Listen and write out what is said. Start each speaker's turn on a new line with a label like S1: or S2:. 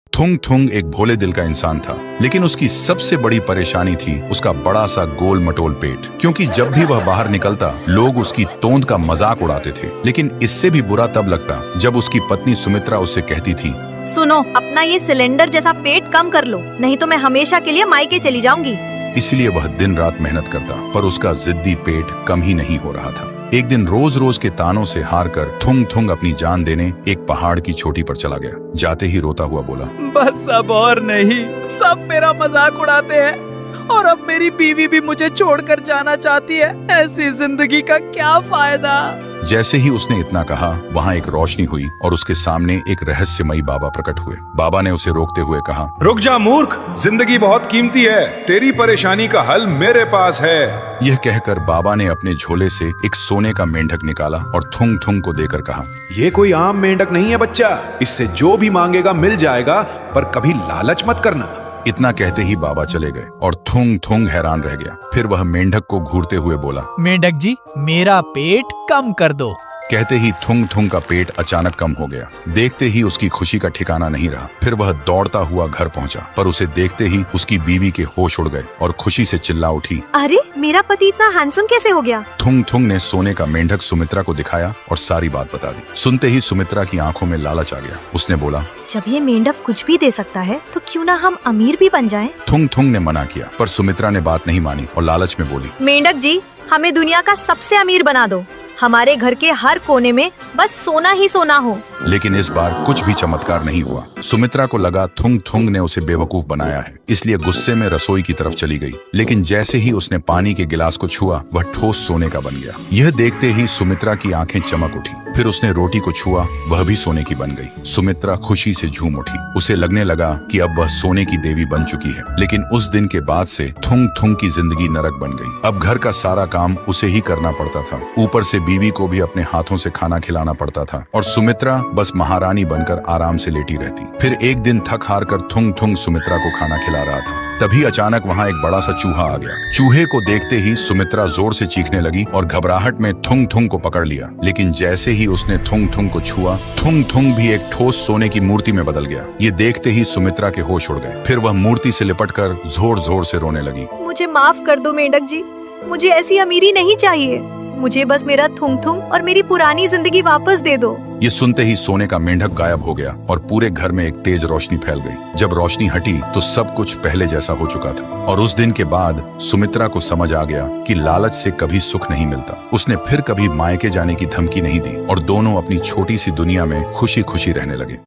S1: थुंग थुंग एक भोले दिल का इंसान था, लेकिन उसकी सबसे बड़ी परेशानी थी उसका बड़ा सा गोल मटोल पेट। क्योंकि जब भी वह बाहर निकलता लोग उसकी तोंद का मजाक उड़ाते थे। लेकिन इससे भी बुरा तब लगता जब उसकी पत्नी सुमित्रा उससे कहती थी,
S2: सुनो, अपना ये सिलेंडर जैसा पेट कम कर लो, नहीं तो मैं हमेशा के लिए मायके चली जाऊंगी।
S1: इसलिए वह दिन रात मेहनत करता, पर उसका जिद्दी पेट कम ही नहीं हो रहा था। एक दिन रोज रोज के तानों से हार कर थुंग थुंग अपनी जान देने एक पहाड़ की चोटी पर चला गया। जाते ही रोता हुआ बोला,
S3: बस अब और नहीं, सब मेरा मजाक उड़ाते हैं और अब मेरी बीवी भी मुझे छोड़कर जाना चाहती है। ऐसी जिंदगी का क्या फायदा।
S1: जैसे ही उसने इतना कहा, वहाँ एक रोशनी हुई और उसके सामने एक रहस्यमयी बाबा प्रकट हुए। बाबा ने उसे रोकते हुए कहा,
S4: रुक जा मूर्ख, जिंदगी बहुत कीमती है, तेरी परेशानी का हल मेरे पास है।
S1: यह कहकर बाबा ने अपने झोले से एक सोने का मेंढक निकाला और थुंग थुंग को देकर कहा,
S4: ये कोई आम मेंढक नहीं है बच्चा, इससे जो भी मांगेगा मिल जाएगा, पर कभी लालच मत करना।
S1: इतना कहते ही बाबा चले गए और थुंग थुंग हैरान रह गया। फिर वह मेंढक को घूरते हुए बोला,
S3: मेंढक जी, मेरा पेट कम कर दो।
S1: कहते ही थुंग थुंग का पेट अचानक कम हो गया। देखते ही उसकी खुशी का ठिकाना नहीं रहा। फिर वह दौड़ता हुआ घर पहुंचा, पर उसे देखते ही उसकी बीवी के होश उड़ गए और खुशी से चिल्ला उठी,
S2: अरे, मेरा पति इतना हैंडसम कैसे हो गया?
S1: थुंग थुंग ने सोने का मेंढक सुमित्रा को दिखाया और सारी बात बता दी। सुनते ही सुमित्रा की आंखों में लालच आ गया। उसने बोला,
S2: जब ये मेंढक कुछ भी दे सकता है तो क्यों ना हम अमीर भी बन जाएं?
S1: थुंग थुंग ने मना किया, पर सुमित्रा ने बात नहीं मानी और लालच में बोली,
S2: मेंढक जी, हमें दुनिया का सबसे अमीर बना दो। हमारे घर के हर कोने में बस सोना ही सोना हो।
S1: लेकिन इस बार कुछ भी चमत्कार नहीं हुआ। सुमित्रा को लगा थुंग थुंग ने उसे बेवकूफ बनाया है, इसलिए गुस्से में रसोई की तरफ चली गई। लेकिन जैसे ही उसने पानी के गिलास को छुआ, वह ठोस सोने का बन गया। यह देखते ही सुमित्रा की आंखें चमक उठी। फिर उसने रोटी को छुआ, वह भी सोने की बन गई। सुमित्रा खुशी से झूम उठी। उसे लगने लगा कि अब वह सोने की देवी बन चुकी है। लेकिन उस दिन के बाद से थुंग थुंग की जिंदगी नरक बन गई। अब घर का सारा काम उसे ही करना पड़ता था। ऊपर से बीवी को भी अपने हाथों से खाना खिलाना पड़ता था और सुमित्रा बस महारानी बनकर आराम से लेटी रहती। फिर एक दिन थक हार कर थुंग थुंग सुमित्रा को खाना खिला रहा था। तभी अचानक वहाँ एक बड़ा सा चूहा आ गया। चूहे को देखते ही सुमित्रा जोर से चीखने लगी और घबराहट में थुंग थुंग को पकड़ लिया। लेकिन जैसे ही उसने थुंग थुंग को छुआ, थुंग थुंग भी एक ठोस सोने की मूर्ति में बदल गया। ये देखते ही सुमित्रा के होश उड़ गए। फिर वह मूर्ति से लिपटकर जोर जोर से रोने लगी।
S2: मुझे माफ कर दो मेंढक जी, मुझे ऐसी अमीरी नहीं चाहिए। मुझे बस मेरा थुंग थुंग और मेरी पुरानी जिंदगी वापस दे दो।
S1: ये सुनते ही सोने का मेंढक गायब हो गया और पूरे घर में एक तेज रोशनी फैल गई। जब रोशनी हटी तो सब कुछ पहले जैसा हो चुका था। और उस दिन के बाद सुमित्रा को समझ आ गया कि लालच से कभी सुख नहीं मिलता। उसने फिर कभी मायके जाने की धमकी नहीं दी और दोनों अपनी छोटी सी दुनिया में खुशी खुशी रहने लगे।